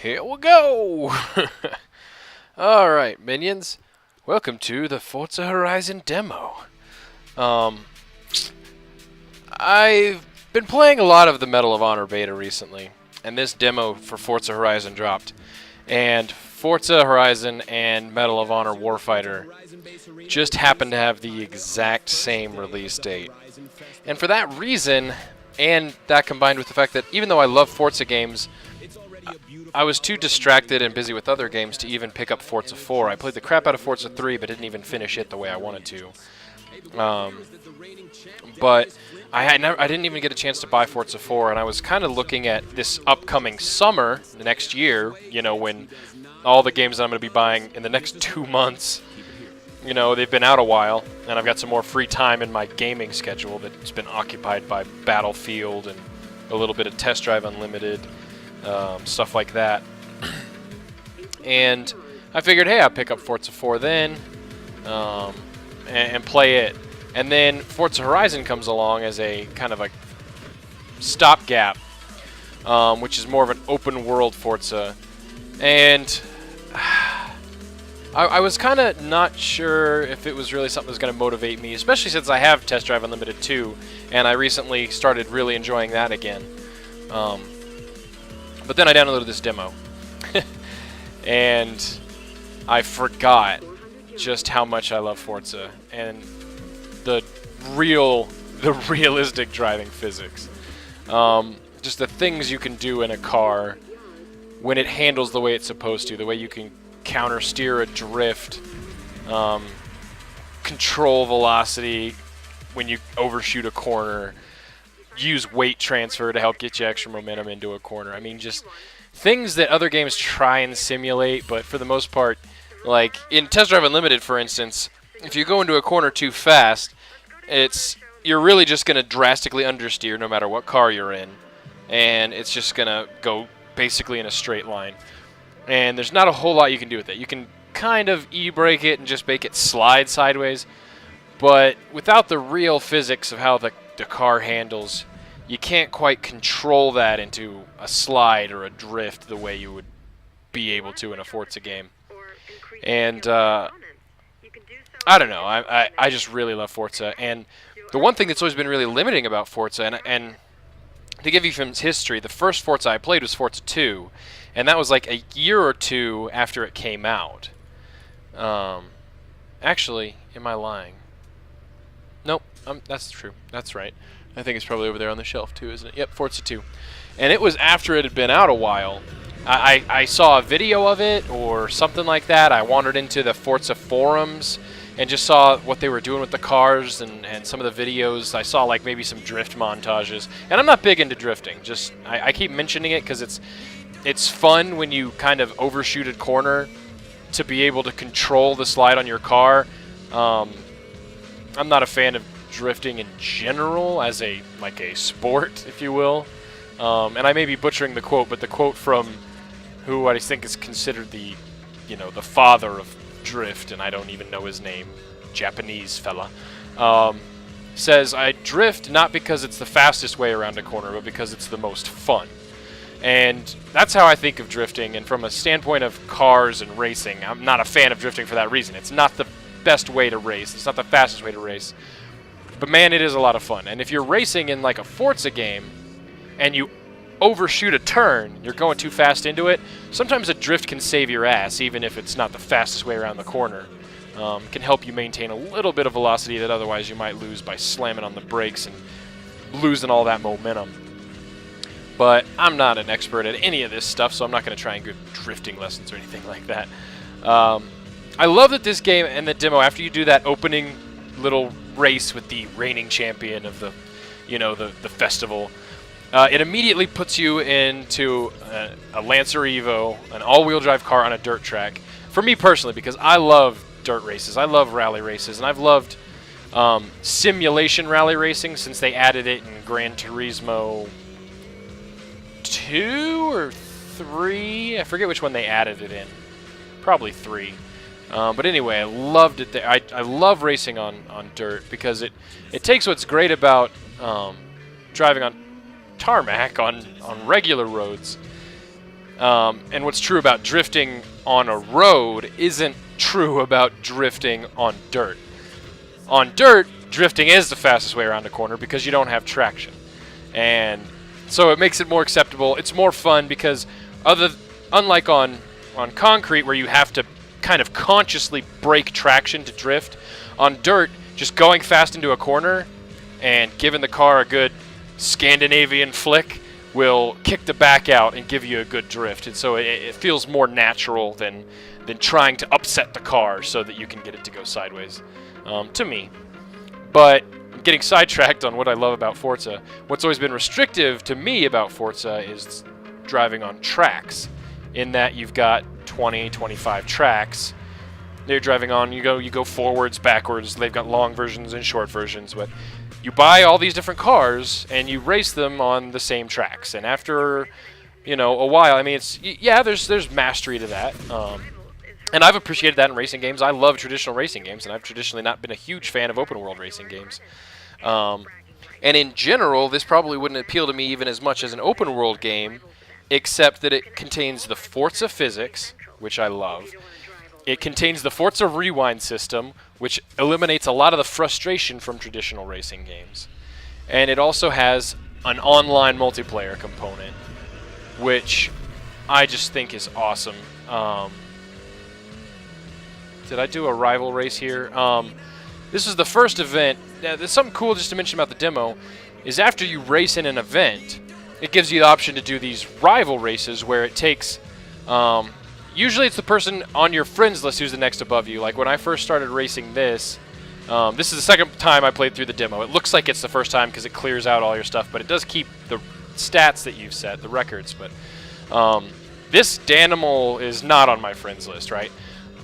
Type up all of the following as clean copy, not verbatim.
Here we go! Alright, minions. Welcome to the Forza Horizon demo. I've been playing a lot of the Medal of Honor beta recently, and this demo for Forza Horizon dropped. And Forza Horizon and Medal of Honor Warfighter just happen to have the exact same release date. And for that reason, and that combined with the fact that even though I love Forza games, I was too distracted and busy with other games to even pick up Forza 4. I played the crap out of Forza 3, but didn't even finish it the way I wanted to. But I didn't even get a chance to buy Forza 4, and I was kind of looking at this upcoming summer, the next year, you know, when all the games that I'm going to be buying in the next 2 months, you know, they've been out a while, and I've got some more free time in my gaming schedule that's been occupied by Battlefield and a little bit of Test Drive Unlimited, stuff like that. And I figured, hey, I'll pick up Forza 4 then, and play it. And then Forza Horizon comes along as a kind of a stopgap, which is more of an open world Forza. And I was kind of not sure if it was really something that was going to motivate me, especially since I have Test Drive Unlimited 2, and I recently started really enjoying that again. But then I downloaded this demo, and I forgot just how much I love Forza and the realistic driving physics. Just the things you can do in a car when it handles the way it's supposed to, the way you can counter steer a drift, control velocity when you overshoot a corner, use weight transfer to help get you extra momentum into a corner. I mean, just things that other games try and simulate, but for the most part, like in Test Drive Unlimited, for instance, if you go into a corner too fast, you're really just going to drastically understeer no matter what car you're in, and it's just going to go basically in a straight line. And there's not a whole lot you can do with it. You can kind of e-brake it and just make it slide sideways, but without the real physics of how the car handles, you can't quite control that into a slide or a drift the way you would be able to in a Forza game. And I don't know, I just really love Forza. And the one thing that's always been really limiting about Forza, and to give you some history, the first Forza I played was Forza 2, and that was like a year or two after it came out. Actually, am I lying? Nope, that's true. That's right. I think it's probably over there on the shelf too, isn't it? Yep, Forza 2. And it was after it had been out a while. I saw a video of it or something like that. I wandered into the Forza forums and just saw what they were doing with the cars and some of the videos. I saw like maybe some drift montages. And I'm not big into drifting. Just I keep mentioning it because it's fun when you kind of overshoot a corner to be able to control the slide on your car. I'm not a fan of drifting in general as a sport, if you will. And I may be butchering the quote, but the quote from who I think is considered the father of drift, and I don't even know his name, Japanese fella, says, "I drift not because it's the fastest way around a corner, but because it's the most fun." And that's how I think of drifting. And from a standpoint of cars and racing, I'm not a fan of drifting for that reason. It's not the best way to race. It's not the fastest way to race. But man, it is a lot of fun. And if you're racing in like a Forza game and you overshoot a turn, you're going too fast into it, sometimes a drift can save your ass, even if it's not the fastest way around the corner. Can help you maintain a little bit of velocity that otherwise you might lose by slamming on the brakes and losing all that momentum. But I'm not an expert at any of this stuff, so I'm not going to try and give drifting lessons or anything like that. I love that this game and the demo, after you do that opening little race with the reigning champion of the festival, it immediately puts you into a Lancer Evo, an all-wheel drive car on a dirt track. For me personally, because I love dirt races, I love rally races, and I've loved simulation rally racing since they added it in Gran Turismo 2 or 3. I forget which one they added it in. Probably 3. But anyway, I loved it there. I love racing on dirt because it takes what's great about driving on tarmac on regular roads And what's true about drifting on a road isn't true about drifting on dirt. On dirt, drifting is the fastest way around a corner because you don't have traction. And so it makes it more acceptable. It's more fun because unlike on concrete where you have to kind of consciously break traction to drift, on dirt, just going fast into a corner and giving the car a good Scandinavian flick will kick the back out and give you a good drift. And so it feels more natural than trying to upset the car so that you can get it to go sideways, to me. But I'm getting sidetracked on what I love about Forza. What's always been restrictive to me about Forza is driving on tracks, in that you've got 20, 25 tracks. They're driving on, you go forwards, backwards. They've got long versions and short versions, but you buy all these different cars and you race them on the same tracks. And after, a while, I mean, there's mastery to that. And I've appreciated that in racing games. I love traditional racing games, and I've traditionally not been a huge fan of open world racing games. And in general, this probably wouldn't appeal to me even as much as an open world game, except that it contains the Forza physics, which I love. It contains the Forza Rewind system, which eliminates a lot of the frustration from traditional racing games. And it also has an online multiplayer component, which I just think is awesome. Did I do a rival race here? This is the first event. There's something cool just to mention about the demo, is after you race in an event, it gives you the option to do these rival races where it takes... usually it's the person on your friends list who's the next above you. Like when I first started racing this is the second time I played through the demo. It looks like it's the first time because it clears out all your stuff, but it does keep the stats that you've set, the records. But this Danimal is not on my friends list, right?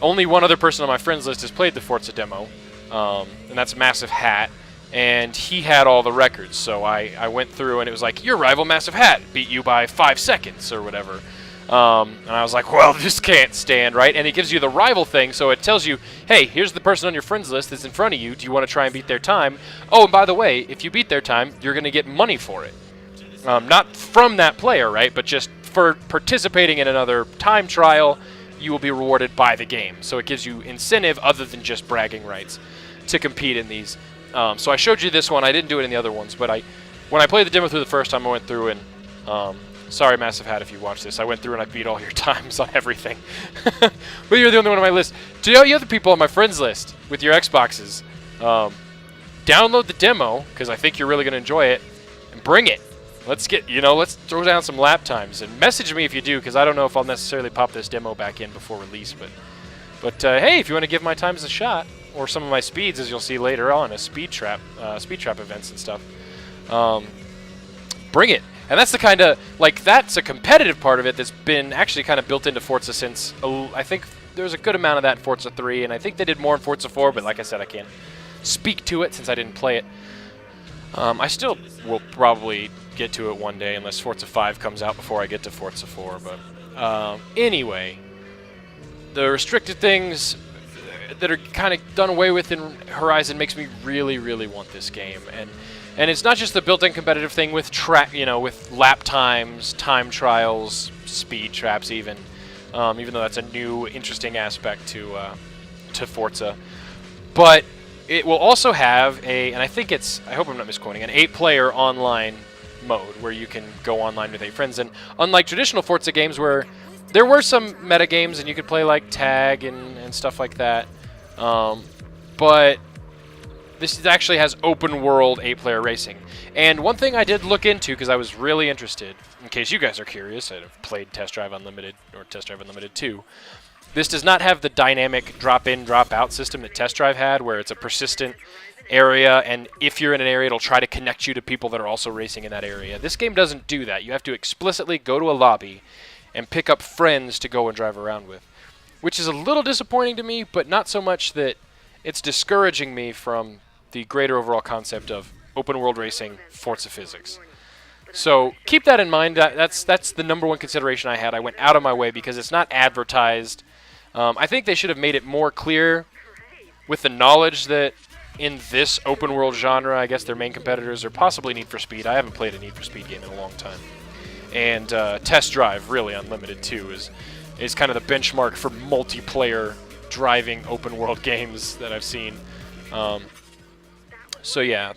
Only one other person on my friends list has played the Forza demo, and that's Massive Hat, and he had all the records. So I went through and it was like, your rival Massive Hat beat you by 5 seconds or whatever. And I was like, well, this can't stand, right? And it gives you the rival thing, so it tells you, hey, here's the person on your friends list that's in front of you. Do you want to try and beat their time? Oh, and by the way, if you beat their time, you're going to get money for it. Not from that player, right? But just for participating in another time trial, you will be rewarded by the game. So it gives you incentive other than just bragging rights to compete in these. So I showed you this one. I didn't do it in the other ones, but when I played the demo through the first time, I went through and... sorry, Massive Hat, if you watch this. I went through and I beat all your times on everything. But you're the only one on my list. To all you other people on my friends list with your Xboxes, download the demo, because I think you're really going to enjoy it, and bring it. Let's throw down some lap times. And message me if you do, because I don't know if I'll necessarily pop this demo back in before release. But hey, if you want to give my times a shot, or some of my speeds, as you'll see later on, speed trap events and stuff, bring it. And that's the kind of, that's a competitive part of it that's been actually kind of built into Forza since, I think there's a good amount of that in Forza 3, and I think they did more in Forza 4, but like I said, I can't speak to it since I didn't play it. I still will probably get to it one day, unless Forza 5 comes out before I get to Forza 4, but anyway, the restricted things that are kind of done away with in Horizon makes me really, really want this game, and it's not just the built-in competitive thing with with lap times, time trials, speed traps, even though that's a new, interesting aspect to Forza. But it will also have and I hope I'm not misquoting, an 8-player online mode where you can go online with 8 friends. And unlike traditional Forza games where there were some meta games and you could play like tag and stuff like that, but this actually has open world 8-player racing. And one thing I did look into, because I was really interested, in case you guys are curious, I've played Test Drive Unlimited, or Test Drive Unlimited 2. This does not have the dynamic drop-in, drop-out system that Test Drive had, where it's a persistent area, and if you're in an area, it'll try to connect you to people that are also racing in that area. This game doesn't do that. You have to explicitly go to a lobby and pick up friends to go and drive around with, which is a little disappointing to me, but not so much that it's discouraging me from the greater overall concept of open world racing, Forza physics. So keep that in mind. That's the number one consideration I had. I went out of my way because it's not advertised. I think they should have made it more clear with the knowledge that in this open world genre, I guess their main competitors are possibly Need for Speed. I haven't played a Need for Speed game in a long time. And Test Drive, really unlimited too, is kind of the benchmark for multiplayer driving open world games that I've seen. So yeah,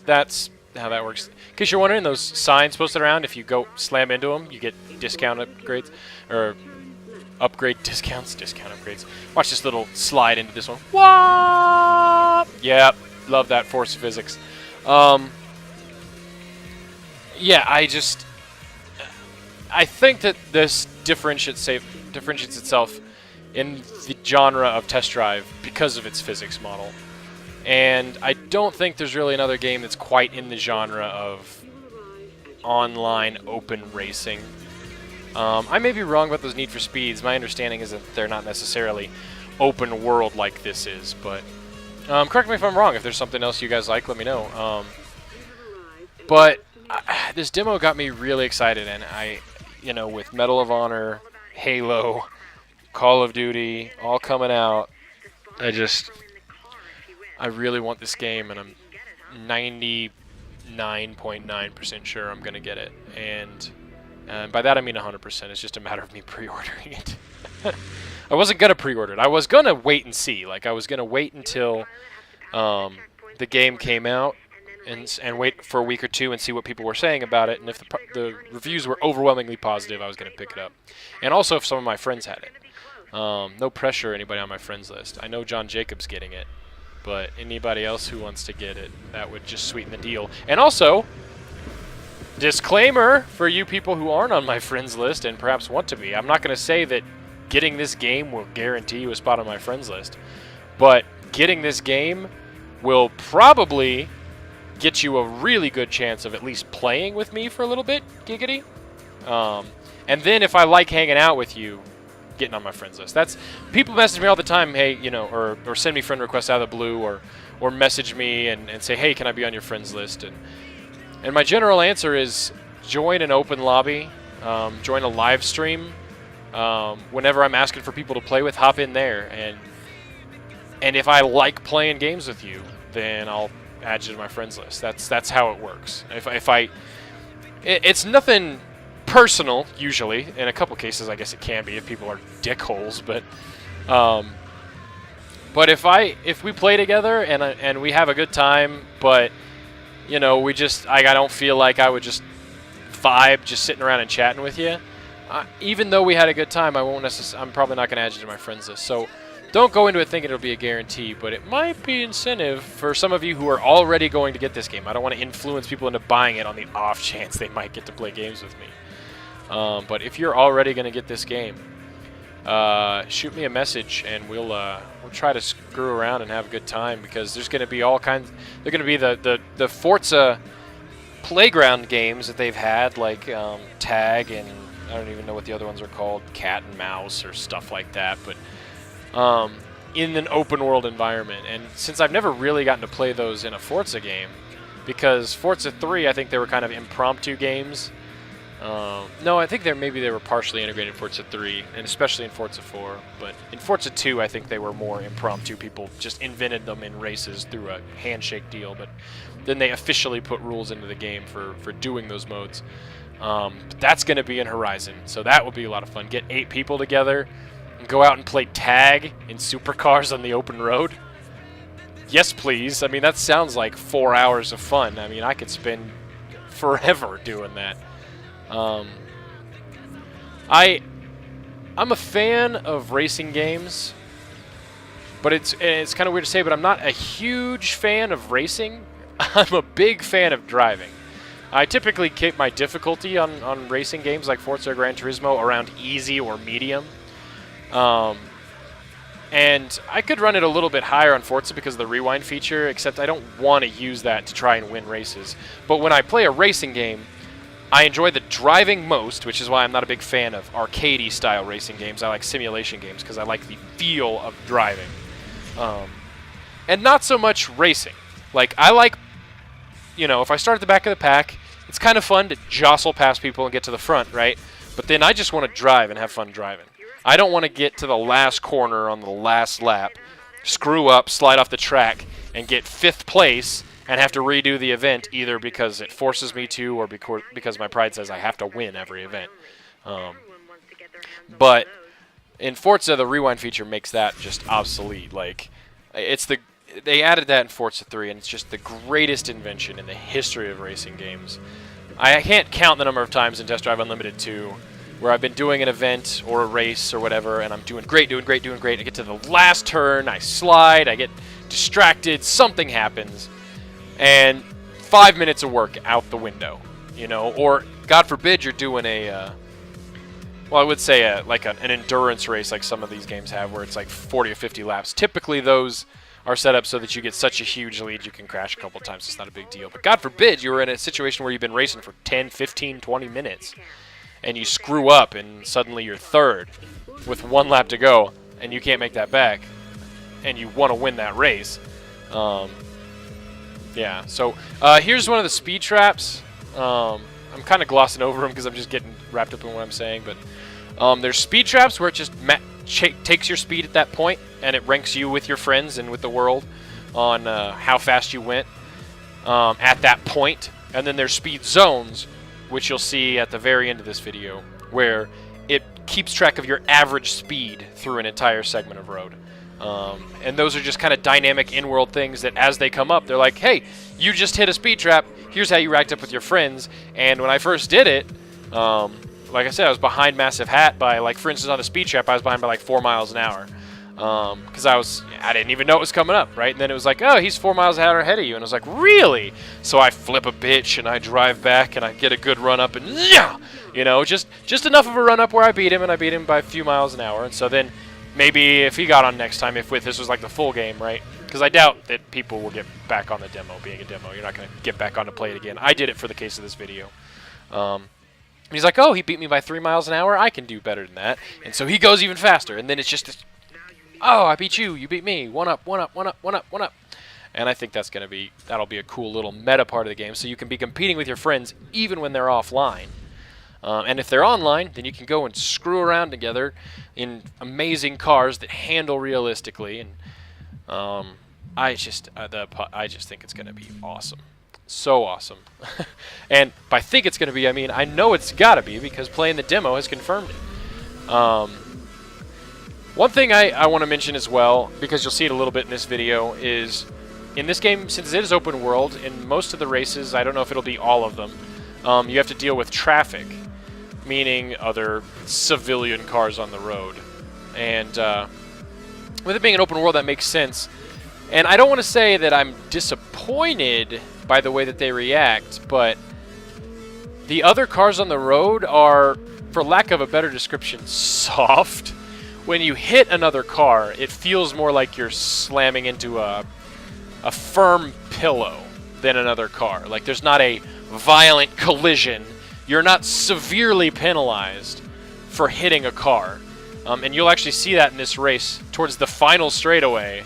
that's how that works. In case you're wondering, those signs posted around, if you go slam into them, you get discount upgrades, or upgrade discounts, discount upgrades. Watch this little slide into this one. What? Yeah, love that force physics. Yeah, I think that this differentiates itself in the genre of Test Drive because of its physics model. And I don't think there's really another game that's quite in the genre of online open racing. I may be wrong about those Need for Speeds. My understanding is that they're not necessarily open world like this is, but correct me if I'm wrong. If there's something else you guys like, let me know. But this demo got me really excited, and with Medal of Honor, Halo, Call of Duty, all coming out, I really want this game, and I'm 99.9% sure I'm going to get it. And by that I mean 100%. It's just a matter of me pre-ordering it. I wasn't going to pre-order it. I was going to wait and see. Like, I was going to wait until the game came out and wait for a week or two and see what people were saying about it. And if the reviews were overwhelmingly positive, I was going to pick it up. And also if some of my friends had it. No pressure anybody on my friends list. I know John Jacob's getting it. But anybody else who wants to get it, that would just sweeten the deal. And also, disclaimer for you people who aren't on my friends list and perhaps want to be. I'm not going to say that getting this game will guarantee you a spot on my friends list. But getting this game will probably get you a really good chance of at least playing with me for a little bit, giggity. And then if I like hanging out with you, getting on my friends list. That's people message me all the time, hey, or send me friend requests out of the blue, or message me and say, hey, can I be on your friends list? And my general answer is join an open lobby, join a live stream. Whenever I'm asking for people to play with, hop in there, and if I like playing games with you, then I'll add you to my friends list. That's how it works. It's nothing personal, usually. In a couple cases, I guess it can be if people are dickholes. But if we play together and we have a good time, but I don't feel like I would just vibe just sitting around and chatting with you. Even though we had a good time, I'm probably not going to add you to my friends list. So don't go into it thinking it'll be a guarantee, but it might be incentive for some of you who are already going to get this game. I don't want to influence people into buying it on the off chance they might get to play games with me. But if you're already going to get this game, shoot me a message and we'll try to screw around and have a good time, because there's going to be all kinds. They're going to be the Forza playground games that they've had, like Tag, and I don't even know what the other ones are called, Cat and Mouse or stuff like that. But in an open world environment, and since I've never really gotten to play those in a Forza game, because Forza 3, I think they were kind of impromptu games. No, I think maybe they were partially integrated in Forza 3, and especially in Forza 4. But in Forza 2, I think they were more impromptu. People just invented them in races through a handshake deal, but then they officially put rules into the game for doing those modes. But that's going to be in Horizon, so that will be a lot of fun. Get 8 people together and go out and play tag in supercars on the open road. Yes, please. I mean, that sounds like 4 hours of fun. I mean, I could spend forever doing that. I'm a fan of racing games, but it's kind of weird to say, but I'm not a huge fan of racing. I'm a big fan of driving. I typically keep my difficulty on racing games like Forza or Gran Turismo around easy or medium. And I could run it a little bit higher on Forza because of the rewind feature, except I don't want to use that to try and win races. But when I play a racing game, I enjoy the driving most, which is why I'm not a big fan of arcadey style racing games. I like simulation games because I like the feel of driving. And not so much racing. Like, I like, if I start at the back of the pack, it's kind of fun to jostle past people and get to the front, right? But then I just want to drive and have fun driving. I don't want to get to the last corner on the last lap, screw up, slide off the track, and get 5th place, and have to redo the event either because it forces me to or because my pride says I have to win every event. But in Forza, the rewind feature makes that just obsolete. Like, they added that in Forza 3, and it's just the greatest invention in the history of racing games. I can't count the number of times in Test Drive Unlimited 2 where I've been doing an event or a race or whatever, and I'm doing great. I get to the last turn, I slide, I get distracted, something happens, and 5 minutes of work out the window, you know? Or, God forbid, you're doing well, I would say like an endurance race like some of these games have where it's like 40 or 50 laps. Typically, those are set up so that you get such a huge lead you can crash a couple times. It's not a big deal. But God forbid you were in a situation where you've been racing for 10, 15, 20 minutes, and you screw up, and suddenly you're third with 1 lap to go, and you can't make that back, and you want to win that race. Yeah, so here's one of the speed traps. I'm kind of glossing over them because I'm just getting wrapped up in what I'm saying, but there's speed traps where it just takes your speed at that point, and it ranks you with your friends and with the world on how fast you went at that point. And then there's speed zones, which you'll see at the very end of this video, where it keeps track of your average speed through an entire segment of road. And those are just kind of dynamic in-world things that as they come up, they're like, hey, you just hit a speed trap, here's how you racked up with your friends. And when I first did it, like I said, I was behind Massive Hat by, like, for instance, on the speed trap, I was behind by like 4 miles an hour. Because I didn't even know it was coming up, right? And then it was like, oh, he's 4 miles ahead of you. And I was like, really? So I flip a bitch, and I drive back, and I get a good run up, and yeah! You know, just enough of a run up where I beat him, and I beat him by a few miles an hour. And so then maybe if he got on next time, if this was like the full game, right? Because I doubt that people will get back on the demo being a demo. You're not going to get back on to play it again. I did it for the case of this video. He's like, oh, he beat me by 3 miles an hour. I can do better than that. And so he goes even faster. And then it's just this, oh, I beat you. You beat me. 1 up, 1 up, 1 up, 1 up, 1 up. And I think that'll be a cool little meta part of the game. So you can be competing with your friends even when they're offline. And if they're online, then you can go and screw around together in amazing cars that handle realistically. And I just think it's going to be awesome. So awesome. And by think it's going to be, I mean, I know it's got to be because playing the demo has confirmed it. One thing I want to mention as well, because you'll see it a little bit in this video, is in this game, since it is open world, in most of the races, I don't know if it'll be all of them, you have to deal with traffic, meaning other civilian cars on the road. And with it being an open world, that makes sense. And I don't want to say that I'm disappointed by the way that they react, but the other cars on the road are, for lack of a better description, soft. When you hit another car, it feels more like you're slamming into a firm pillow than another car. Like, there's not a violent collision. You're not severely penalized for hitting a car. And you'll actually see that in this race. Towards the final straightaway,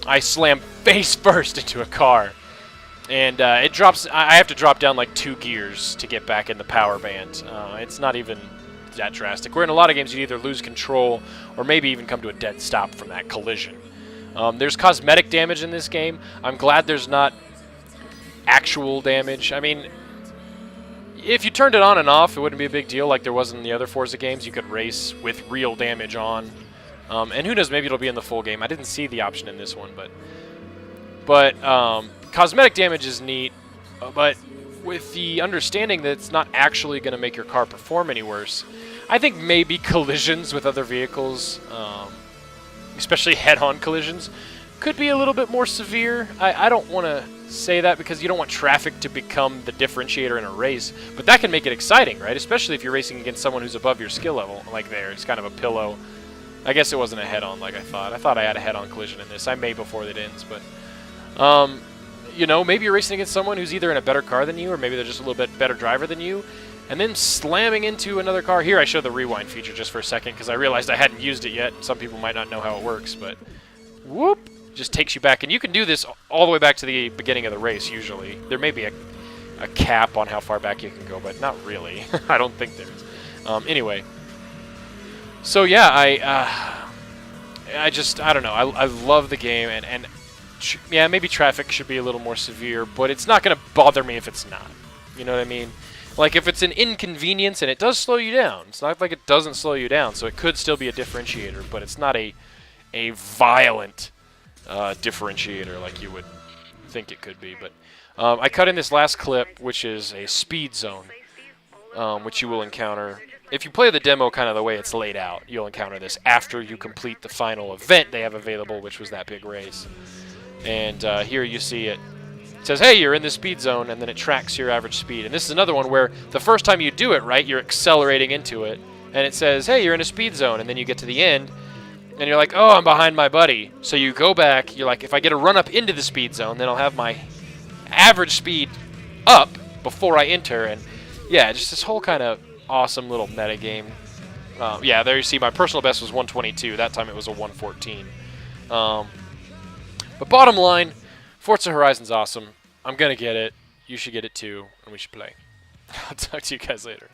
I slam face first into a car. And it drops. I have to drop down like 2 gears to get back in the power band. It's not even that drastic. Where in a lot of games you either lose control or maybe even come to a dead stop from that collision. There's cosmetic damage in this game. I'm glad there's not actual damage. I mean, if you turned it on and off, it wouldn't be a big deal like there was in the other Forza games. You could race with real damage on. And who knows, maybe it'll be in the full game. I didn't see the option in this one, but cosmetic damage is neat, but with the understanding that it's not actually going to make your car perform any worse, I think maybe collisions with other vehicles, especially head-on collisions, could be a little bit more severe. I don't want to say that because you don't want traffic to become the differentiator in a race, but that can make it exciting, right? Especially if you're racing against someone who's above your skill level, like there. It's kind of a pillow. I guess it wasn't a head-on like I thought. I thought I had a head-on collision in this. I may before it ends, but you know, maybe you're racing against someone who's either in a better car than you or maybe they're just a little bit better driver than you, and then slamming into another car. Here I show the rewind feature just for a second because I realized I hadn't used it yet. Some people might not know how it works, but whoop, just takes you back. And you can do this all the way back to the beginning of the race usually. There may be a cap on how far back you can go, but not really. I don't think there is. Anyway. So yeah, I don't know. I love the game, and yeah, maybe traffic should be a little more severe, but it's not going to bother me if it's not. You know what I mean? Like, if it's an inconvenience and it does slow you down, it's not like it doesn't slow you down, so it could still be a differentiator, but it's not a violent differentiator like you would think it could be. But I cut in this last clip, which is a speed zone, which you will encounter. If you play the demo kind of the way it's laid out, you'll encounter this after you complete the final event they have available, which was that big race. And here you see it. It says, hey, you're in the speed zone, and then it tracks your average speed. And this is another one where the first time you do it, right, you're accelerating into it, and it says, hey, you're in a speed zone, and then you get to the end, and you're like, oh, I'm behind my buddy. So you go back, you're like, if I get a run up into the speed zone, then I'll have my average speed up before I enter. And yeah, just this whole kind of awesome little meta game. Yeah, there you see my personal best was 122. That time it was a 114. But bottom line, Forza Horizon's awesome. I'm going to get it. You should get it too, and we should play. I'll talk to you guys later.